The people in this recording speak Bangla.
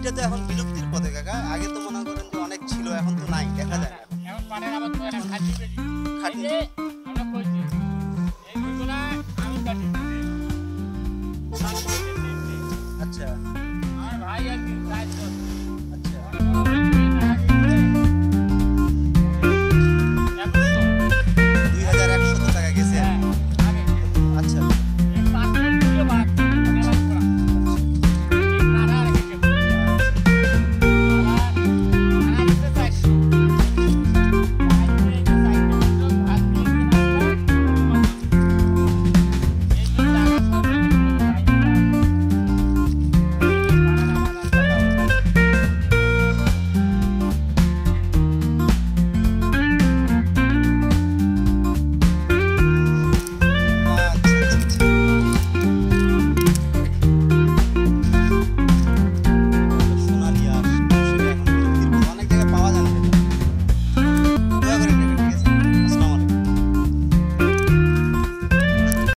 এইটা তো এখন বিলুপ্তির পথে কাকা। আগে তো মনে করেন যে অনেক ছিল, এখন তো নাই, দেখা যায় না এখন। এখন পাটের আবাদ করে না, খাঁটি বেশি। এই খাঁটি। যে আমরা কইছি, এই দুইগুলা আমি কাটি দিছি। আচ্ছা। আমার ভাই আর কি কাজ করছে।